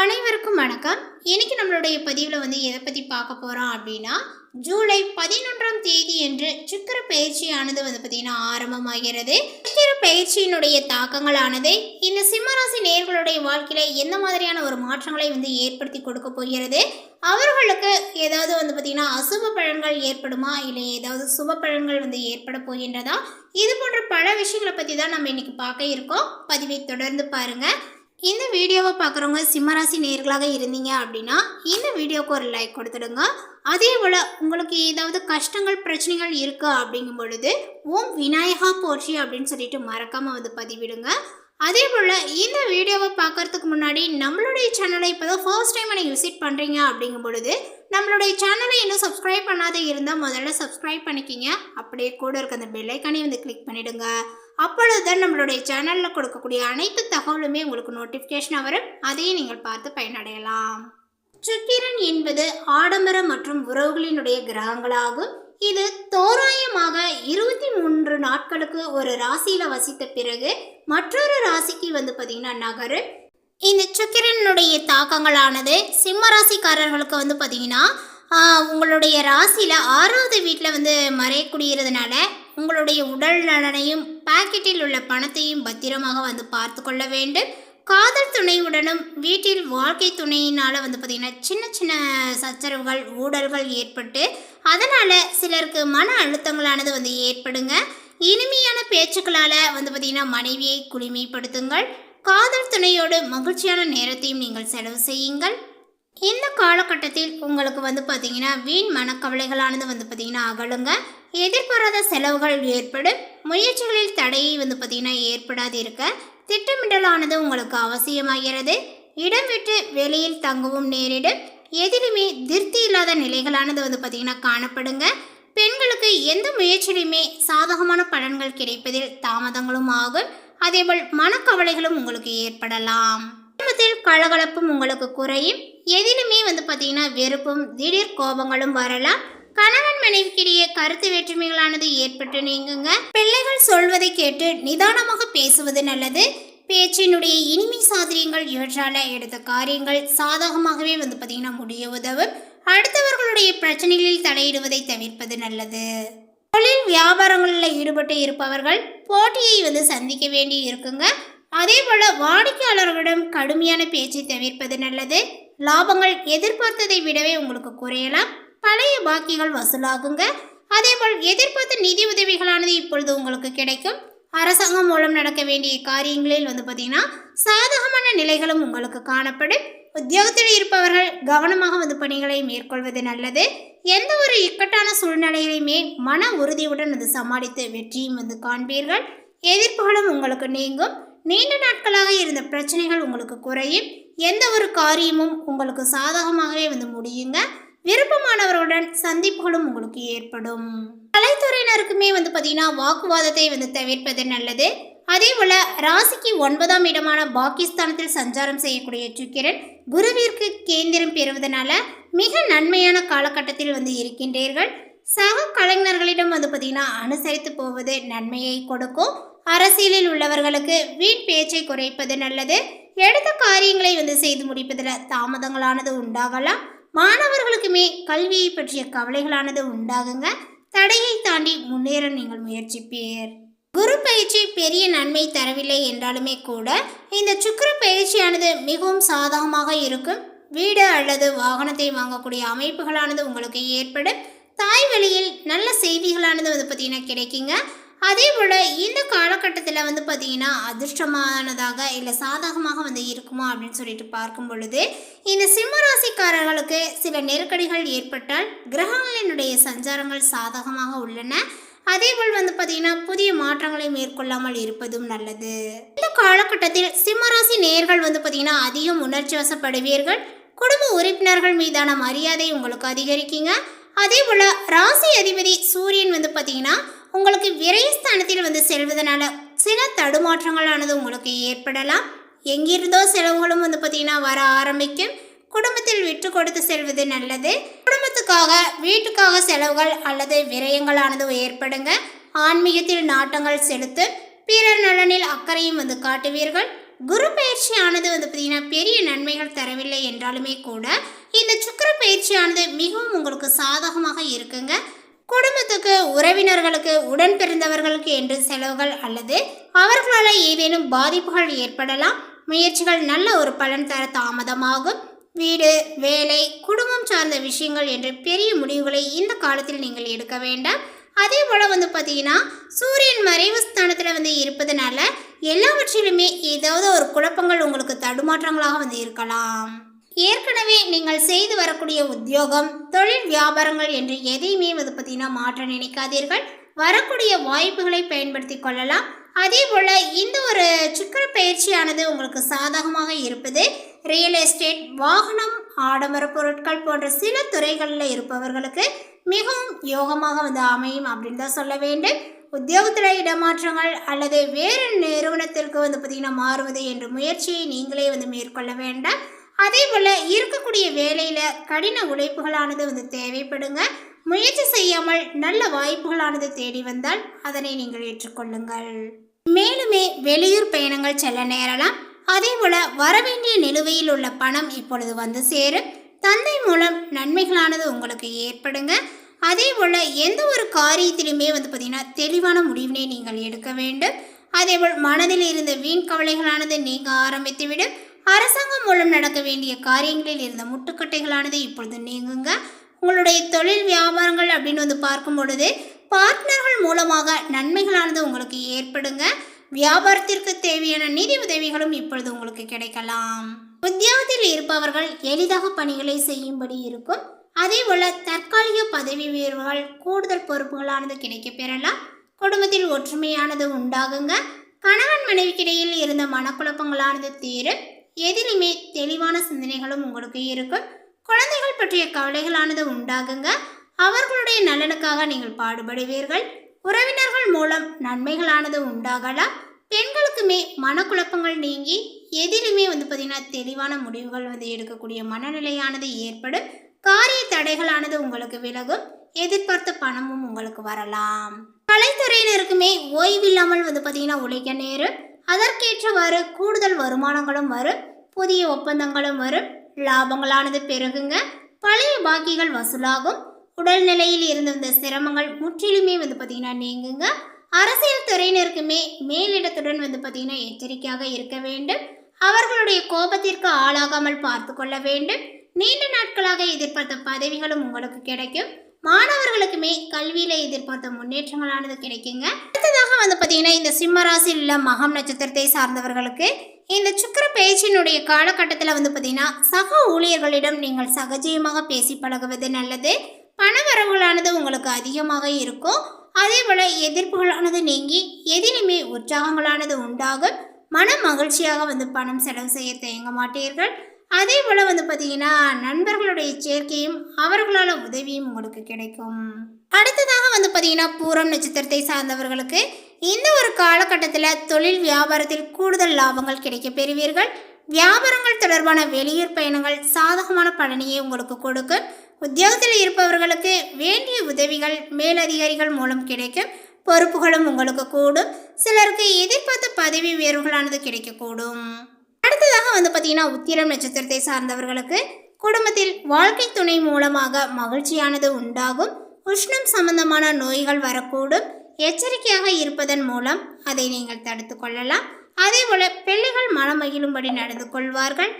அனைவருக்கும் வணக்கம். இன்னைக்கு நம்மளுடைய பதிவில் எதை பற்றி பார்க்க போகிறோம் அப்படின்னா, ஜூலை 11ஆம் தேதி என்று சுக்கிர பயிற்சியானது பார்த்தீங்கன்னா ஆரம்பமாகிறது. சுக்கிர பயிற்சியினுடைய தாக்கங்களானது இந்த சிம்மராசி நேயர்களுடைய வாழ்க்கையில் எந்த மாதிரியான ஒரு மாற்றங்களை ஏற்படுத்தி கொடுக்க போகிறது, அவர்களுக்கு ஏதாவது பார்த்தீங்கன்னா அசுப பலன்கள் ஏற்படுமா, இல்லை ஏதாவது சுப பலன்கள் ஏற்பட போகின்றதா, இது போன்ற பல விஷயங்களை பற்றி தான் நம்ம இன்னைக்கு பார்க்க இருக்கோம். பதிவை தொடர்ந்து பாருங்கள். இந்த வீடியோவை பார்க்குறவங்க சிம்மராசி நேயர்களாக இருந்தீங்க அப்படின்னா இந்த வீடியோவுக்கு ஒரு லைக் கொடுத்துடுங்க. அதே போல் உங்களுக்கு ஏதாவது கஷ்டங்கள் பிரச்சனைகள் இருக்குது அப்படிங்கும் பொழுது ஓம் விநாயகா போற்றி அப்படின்னு சொல்லிட்டு மறக்காமல் பதிவிடுங்க. அதே போல் இந்த வீடியோவை பார்க்குறதுக்கு முன்னாடி நம்மளுடைய சேனலை இப்போ தான் ஃபர்ஸ்ட் டைம் நீங்கள் விசிட் பண்ணுறீங்க அப்படிங்கும் பொழுது நம்மளுடைய சேனலை இன்னும் சப்ஸ்கிரைப் பண்ணாத இருந்தால் முதல்ல சப்ஸ்கிரைப் பண்ணிக்கிங்க. அப்படியே கூட இருக்க அந்த பெல் ஐக்கானையும் கிளிக் பண்ணிவிடுங்க. அப்பொழுதுதான் நம்மளுடைய சேனலில் கொடுக்கக்கூடிய அனைத்து தகவலுமே உங்களுக்கு நோட்டிஃபிகேஷனாக வரும். அதையும் நீங்கள் பார்த்து பயனடையலாம். சுக்கிரன் என்பது ஆடம்பர மற்றும் உறவுகளினுடைய கிரகங்களாகும். இது தோராயமாக 23 நாட்களுக்கு ஒரு ராசியில் வசித்த பிறகு மற்றொரு ராசிக்கு பார்த்தீங்கன்னா நகரும். இந்த சுக்கிரனுடைய தாக்கங்களானது சிம்ம ராசிக்காரர்களுக்கு பார்த்தீங்கன்னா உங்களுடைய ராசியில் 6வது வீட்டில் மறையக்கூடியதுனால உங்களுடைய உடல் நலனையும் பாக்கெட்டில் உள்ள பணத்தையும் பத்திரமாக பார்த்து கொள்ள வேண்டும். காதல் துணையுடனும் வீட்டில் வாழ்க்கை துணையினால் பார்த்தீங்கன்னா சின்ன சின்ன சச்சரவுகள் ஊடல்கள் ஏற்பட்டு அதனால் சிலருக்கு மன அழுத்தங்களானது ஏற்படுங்க. இனிமையான பேச்சுக்களால் பார்த்தீங்கன்னா மனைவியை குளிமைப்படுத்துங்கள். காதல் துணையோடு மகிழ்ச்சியான நேரத்தையும் நீங்கள் செலவு செய்யுங்கள். இந்த காலகட்டத்தில் உங்களுக்கு பார்த்தீங்கன்னா வீண் மனக்கவலைகளானது பார்த்தீங்கன்னா அகலுங்க. எதிர்பாராத செலவுகள் ஏற்படும். முயற்சிகளில் தடையை பார்த்தீங்கன்னா ஏற்படாது இருக்க திட்டமிடலானது உங்களுக்கு அவசியமாகிறது. இடம் விட்டு வெளியில் தங்கவும் நேரிடும். எதிலுமே திருப்தி இல்லாத நிலைகளானது பார்த்தீங்கன்னா காணப்படுங்க. பெண்களுக்கு எந்த முயற்சியிலுமே சாதகமான பலன்கள் கிடைப்பதில் தாமதங்களும் ஆகும். அதேபோல் மனக்கவலைகளும் உங்களுக்கு ஏற்படலாம். குடும்பத்தில் கலகலப்பும் உங்களுக்கு குறையும். எதிலுமே பார்த்தீங்கன்னா வெறுப்பும் திடீர் கோபங்களும் வரலாம். கணவன் மனைவிக்கிடையே கருத்து வேற்றுமைகளானது ஏற்பட்டு நீங்குங்க. பிள்ளைகள் சொல்வதை கேட்டு நிதானமாக பேசுவது நல்லது. பேச்சினுடைய இனிமை சாதரியங்கள் இவற்றால எடுத்த காரியங்கள் சாதகமாகவே பார்த்தீங்கன்னா முடிய உதவும். அடுத்தவர்களுடைய பிரச்சனைகளில் தலையிடுவதை தவிர்ப்பது நல்லது. தொழில் வியாபாரங்களில் ஈடுபட்டு இருப்பவர்கள் போட்டியை சந்திக்க வேண்டி இருக்குங்க. அதே போல வாடிக்கையாளர்களிடம் கடுமையான பேச்சை தவிர்ப்பது நல்லது. லாபங்கள் எதிர்பார்த்ததை விடவே உங்களுக்கு குறையலாம். பழைய பாக்கிகள் வசூலாகுங்க. அதேபோல் எதிர்பார்த்த நிதி உதவிகளானது இப்பொழுது உங்களுக்கு கிடைக்கும். அரசாங்கம் மூலம் நடக்க வேண்டிய காரியங்களில் பார்த்தீங்கன்னா சாதகமான நிலைகளும் உங்களுக்கு காணப்படும். உத்தியோகத்தில் இருப்பவர்கள் கவனமாக பணிகளை மேற்கொள்வது நல்லது. எந்த ஒரு இக்கட்டான சூழ்நிலைகளையுமே மன உறுதியுடன் சமாளித்து வெற்றியும் காண்பீர்கள். எதிர்ப்புகளும் உங்களுக்கு நீங்கும். நீண்ட நாட்களாக இருந்த பிரச்சனைகள் உங்களுக்கு குறையும். எந்த ஒரு காரியமும் உங்களுக்கு சாதகமாகவே முடியுங்க. விருப்பமானவர்களுடன் சந்திப்புகளும் உங்களுக்கு ஏற்படும். கலைத்துறையினருக்குமே பார்த்தீங்கன்னா வாக்குவாதத்தை தவிர்ப்பது நல்லது. அதே போல ராசிக்கு 9ஆம் இடமான பாகிஸ்தானத்தில் சஞ்சாரம் செய்யக்கூடிய சுக்கிரன் குருவிற்கு கேந்திரம் பெறுவதனால மிக நன்மையான காலகட்டத்தில் இருக்கின்றீர்கள். சக கலைஞர்களிடம் பார்த்தீங்கன்னா அனுசரித்து போவது நன்மையை கொடுக்கும். அரசியலில் உள்ளவர்களுக்கு வீண் பேச்சை குறைப்பது நல்லது. எடுத்த காரியங்களை செய்து முடிப்பதில் தாமதங்களானது உண்டாகலாம். மாணவர்களுக்குமே கல்வியை பற்றிய கவலைகளானது உண்டாகுங்க. தடையை தாண்டி முன்னேற நீங்கள் முயற்சிப்பீர். குரு பயிற்சி பெரிய நன்மை தரவில்லை என்றாலுமே கூட இந்த சுக்கிர பயிற்சியானது மிகவும் சாதகமாக இருக்கும். வீடு அல்லது வாகனத்தை வாங்கக்கூடிய அமைப்புகளானது உங்களுக்கு ஏற்படும். தாய் வழியில் நல்ல செய்திகளானது பார்த்தீங்கன்னா கிடைக்குங்க. அதே போல் இந்த காலகட்டத்தில் பார்த்தீங்கன்னா அதிர்ஷ்டமானதாக இல்லை சாதகமாக இருக்குமா அப்படின்னு சொல்லிட்டு பார்க்கும் பொழுது இந்த சிம்மராசிக்காரர்களுக்கு சில நெருக்கடிகள் ஏற்பட்டால் கிரகங்களினுடைய சஞ்சாரங்கள் சாதகமாக உள்ளன. அதேபோல் பார்த்தீங்கன்னா புதிய மாற்றங்களை மேற்கொள்ளாமல் இருப்பதும் நல்லது. இந்த காலகட்டத்தில் சிம்மராசி நேயர்கள் பார்த்தீங்கன்னா அதிகம் உணர்ச்சி வசப்படுவீர்கள். குடும்ப உறுப்பினர்கள் மீதான மரியாதை உங்களுக்கு அதிகரிக்குங்க. அதே போல் ராசி அதிபதி சூரியன் பார்த்தீங்கன்னா உங்களுக்கு விரயஸ்தானத்தில் செல்வதனால சில தடுமாற்றங்களானது உங்களுக்கு ஏற்படலாம். எங்கிருந்தோ செலவுகளும் பார்த்தீங்கன்னா வர ஆரம்பிக்கும். குடும்பத்தில் விட்டு கொடுத்து செல்வது நல்லது. குடும்பத்துக்காக வீட்டுக்காக செலவுகள் அல்லது விரயங்களானது ஏற்படுங்க. ஆன்மீகத்தில் நாட்டங்கள் செலுத்து. பிறர் நலனில் அக்கறையும் காட்டுவீர்கள். குரு பயிற்சியானது வந்து பார்த்திங்கன்னா பெரிய நன்மைகள் தரவில்லை என்றாலுமே கூட இந்த சுக்கிர பயிற்சியானது மிகவும் உங்களுக்கு சாதகமாக இருக்குங்க. குடும்பத்துக்கு, உறவினர்களுக்கு, உடன் பிறந்தவர்களுக்கு என்று செலவுகள் அல்லது அவர்களால் ஏதேனும் பாதிப்புகள் ஏற்படலாம். முயற்சிகள் நல்ல ஒரு பலன் தர தாமதமாகும். வீடு, வேலை, குடும்பம் சார்ந்த விஷயங்கள் என்று பெரிய முடிவுகளை இந்த காலத்தில் நீங்கள் எடுக்க வேண்டாம். அதே போல் வந்து பார்த்தீங்கன்னா சூரியன் மறைவு ஸ்தானத்தில் வந்து இருப்பதனால எல்லாவற்றிலுமே ஏதாவது ஒரு குழப்பங்கள் உங்களுக்கு தடுமாற்றங்களாக வந்து இருக்கலாம். ஏற்கனவே நீங்கள் செய்து வரக்கூடிய உத்தியோகம், தொழில், வியாபாரங்கள் என்று எதையுமே வந்து பார்த்தீங்கன்னா மாற்ற நினைக்காதீர்கள். வரக்கூடிய வாய்ப்புகளை பயன்படுத்தி கொள்ளலாம். அதே போல் இந்த ஒரு சுக்கிர பயிற்சியானது உங்களுக்கு சாதகமாக இருப்பது ரியல் எஸ்டேட், வாகனம், ஆடம்பர பொருட்கள் போன்ற சில துறைகளில் இருப்பவர்களுக்கு மிகவும் யோகமாக வந்து அமையும் அப்படின்னு தான் சொல்ல வேண்டும். உத்தியோகத்தில் இடமாற்றங்கள் அல்லது வேறு நிறுவனத்திற்கு வந்து பார்த்திங்கன்னா மாறுவது என்ற முயற்சியை நீங்களே வந்து மேற்கொள்ள வேண்டாம். அதே போல் இருக்கக்கூடிய வேலையில் கடின உழைப்புகளானது வந்து தேவைப்படுங்க. முயற்சி செய்யாமல் நல்ல வாய்ப்புகளானது தேடி வந்தால் அதனை நீங்கள் ஏற்றுக்கொள்ளுங்கள். மேலுமே வெளியூர் பயணங்கள் செல்ல நேரலாம். அதே போல் வரவேண்டிய நிலுவையில் உள்ள பணம் இப்பொழுது வந்து சேரும். தந்தை மூலம் நன்மைகளானது உங்களுக்கு ஏற்படுங்க. அதே போல் எந்த ஒரு காரியத்திலுமே வந்து பார்த்திங்கன்னா தெளிவான முடிவினை நீங்கள் எடுக்க வேண்டும். அதேபோல் மனதில் இருந்த வீண் கவலைகளானது நீங்க ஆரம்பித்துவிடும். அரசாங்கம் மூலம் நடக்க வேண்டிய காரியங்களில் இருந்த முட்டுக்கட்டைகளானது இப்பொழுது நீங்குங்க. உங்களுடைய தொழில், வியாபாரங்கள் அப்படின்னு வந்து பார்க்கும் பொழுது பார்ட்னர்கள் மூலமாக நன்மைகளானது உங்களுக்கு ஏற்படுங்க. வியாபாரத்திற்கு தேவையான நிதி உதவிகளும் இப்பொழுது உங்களுக்கு கிடைக்கலாம். உத்தியோகத்தில் இருப்பவர்கள் எளிதாக பணிகளை செய்யும்படி இருக்கும். அதே போல தற்காலிக பதவி உயர்வுகள், கூடுதல் பொறுப்புகளானது கிடைக்க பெறலாம். குடும்பத்தில் ஒற்றுமையானது உண்டாகுங்க. கணவன் மனைவிக்கிடையில் இருந்த மனக்குழப்பங்களானது தீரும். எதிலுமே தெளிவான சிந்தனைகளும் உங்களுக்கு இருக்கும். குழந்தைகள் பற்றிய கவலைகளானது உண்டாகுங்க. அவர்களுடைய நலனுக்காக நீங்கள் பாடுபடுவீர்கள். உறவினர்கள் மூலம் நன்மைகளானது உண்டாகலாம். பெண்களுக்குமே மனக்குழப்பங்கள் நீங்கி எதிலுமே வந்து பார்த்திங்கன்னா தெளிவான முடிவுகள் வந்து எடுக்கக்கூடிய மனநிலையானது ஏற்படும். காரிய தடைகளானது உங்களுக்கு விலகும். எதிர்பார்த்த பணமும் உங்களுக்கு வரலாம். கலைத்துறையினருக்குமே ஓய்வில்லாமல் வந்து பார்த்திங்கன்னா உழைக்க நேரும். அதற்கேற்றவாறு கூடுதல் வருமானங்களும் வரும். புதிய ஒப்பந்தங்களும் வரும். லாபங்களானது பெருகுங்க. பழைய பாக்கிகள் வசூலாகும். உடல்நிலையில் இருந்த இந்த சிரமங்கள் முற்றிலுமே வந்து பார்த்திங்கன்னா நீங்குங்க. அரசியல் துறையினருக்குமே மேலிடத்துடன் வந்து பார்த்திங்கன்னா எச்சரிக்கையாக இருக்க வேண்டும். அவர்களுடைய கோபத்திற்கு ஆளாகாமல் பார்த்து கொள்ள வேண்டும். நீண்ட நாட்களாக எதிர்பார்த்த பதவிகளும் உங்களுக்கு கிடைக்கும். மாணவர்களுக்குமே கல்வியில் எதிர்பார்த்த முன்னேற்றங்களானது கிடைக்குங்க. அடுத்ததாக வந்து பார்த்தீங்கன்னா இந்த சிம்ம ராசியில் உள்ள மகம் நட்சத்திரத்தை சார்ந்தவர்களுக்கு இந்த சுக்கிர பயிற்சியினுடைய காலகட்டத்தில் வந்து பார்த்தீங்கன்னா சக ஊழியர்களிடம் நீங்கள் சகஜமாக பேசி பழகுவது நல்லது. பண வரவுகளானது உங்களுக்கு அதிகமாக இருக்கும். அதே போல் எதிர்ப்புகளானது நீங்கி எதிலுமே உற்சாகங்களானது உண்டாகும். மன மகிழ்ச்சியாக வந்து பணம் செலவு செய்ய தயங்க மாட்டீர்கள். அதே போல் வந்து பார்த்தீங்கன்னா நண்பர்களுடைய சேர்க்கையும் அவர்களால் உதவியும் உங்களுக்கு கிடைக்கும். அடுத்ததாக வந்து பார்த்தீங்கன்னா பூரம் நட்சத்திரத்தை சார்ந்தவர்களுக்கு இந்த ஒரு காலகட்டத்தில் தொழில், வியாபாரத்தில் கூடுதல் லாபங்கள் கிடைக்க பெறுவீர்கள். வியாபாரங்கள் தொடர்பான வெளியூர் பயணங்கள் சாதகமான பலனையை உங்களுக்கு கொடுக்கும். உத்தியோகத்தில் இருப்பவர்களுக்கு வேண்டிய உதவிகள் மேலதிகாரிகள் மூலம் கிடைக்கும். பொறுப்புகளும் உங்களுக்கு கூடும். சிலருக்கு எதிர்பார்த்த பதவி உயர்வுகளானது கிடைக்கக்கூடும். அடுத்ததாக வந்து பார்த்தீங்கன்னா உத்திரம் நட்சத்திரத்தை சார்ந்தவர்களுக்கு குடும்பத்தில் வாழ்க்கை துணை மூலமாக மகிழ்ச்சியானது உண்டாகும். உஷ்ணம் சம்பந்தமான நோய்கள் வரக்கூடும். எச்சரிக்கையாக இருப்பதன் மூலம் அதை நீங்கள் தடுத்து கொள்ளலாம். அதே போல் பிள்ளைகள் மனம் மகிழும்படி நடந்து கொள்வார்கள்.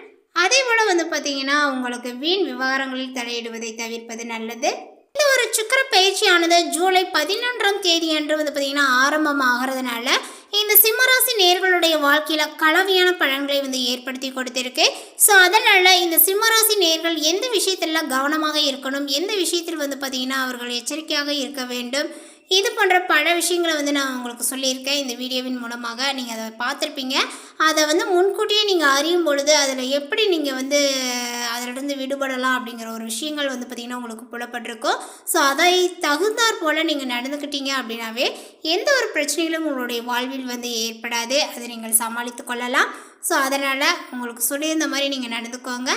அதே போல் வந்து பார்த்தீங்கன்னா உங்களுக்கு வீண் விவகாரங்களில் தலையிடுவதை தவிர்ப்பது நல்லது. இந்த ஒரு சுக்கிர பயிற்சியானது ஜூலை 11ஆம் தேதி அன்று வந்து பார்த்தீங்கன்னா ஆரம்பமாகிறதுனால இந்த சிம்மராசி நேர்களுடைய வாழ்க்கையில் கலவையான பலன்களை வந்து ஏற்படுத்தி கொடுத்திருக்கு. ஸோ அதனால் இந்த சிம்மராசி நேர்கள் எந்த விஷயத்திலாம் கவனமாக இருக்கணும், எந்த விஷயத்தில் வந்து பார்த்தீங்கன்னா அவர்கள் எச்சரிக்கையாக இருக்க வேண்டும், இது போன்ற பல விஷயங்களை வந்து நான் உங்களுக்கு சொல்லியிருக்கேன். இந்த வீடியோவின் மூலமாக நீங்கள் அதை பார்த்துருப்பீங்க. அதை வந்து முன்கூட்டியே நீங்கள் அறியும் பொழுது அதில் எப்படி நீங்கள் வந்து அதிலிருந்து விடுபடலாம் அப்படிங்கிற ஒரு விஷயங்கள் வந்து பார்த்திங்கன்னா உங்களுக்கு புலப்பட்டிருக்கும். ஸோ அதை தகுந்தாற் போல் நீங்கள் நடந்துக்கிட்டீங்க அப்படின்னாவே எந்த ஒரு பிரச்சனைகளும் உங்களுடைய வாழ்வில் வந்து ஏற்படாது. அதை நீங்கள் சமாளித்து கொள்ளலாம். ஸோ அதனால் உங்களுக்கு சொல்லியிருந்த மாதிரி நீங்கள் நடந்துக்கோங்க.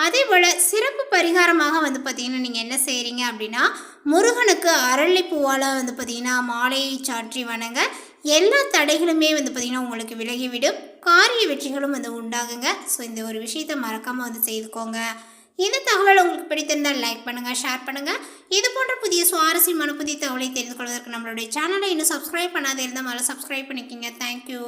அதே போல் சிறப்பு பரிகாரமாக வந்து பார்த்திங்கன்னா நீங்கள் என்ன செய்கிறீங்க அப்படின்னா முருகனுக்கு அரளிப்பூவால் வந்து பார்த்திங்கன்னா மாலையை சாற்றி வணங்க. எல்லா தடைகளுமே வந்து பார்த்திங்கன்னா உங்களுக்கு விலகிவிடும். காரிய வெற்றிகளும் வந்து உண்டாகுங்க. ஸோ இந்த ஒரு விஷயத்தை மறக்காமல் வந்து செய்துக்கோங்க. இந்த தகவல் உங்களுக்கு பிடித்திருந்தால் லைக் பண்ணுங்கள், ஷேர் பண்ணுங்கள். இது போன்ற புதிய சுவாரஸ்யமான புதிய தகவலை தெரிந்து கொள்வதற்கு நம்மளுடைய சேனலை இன்னும் சப்ஸ்கிரைப் பண்ணாத இருந்தால் முதல்ல சப்ஸ்கிரைப் பண்ணிக்கோங்க. தேங்க்யூ.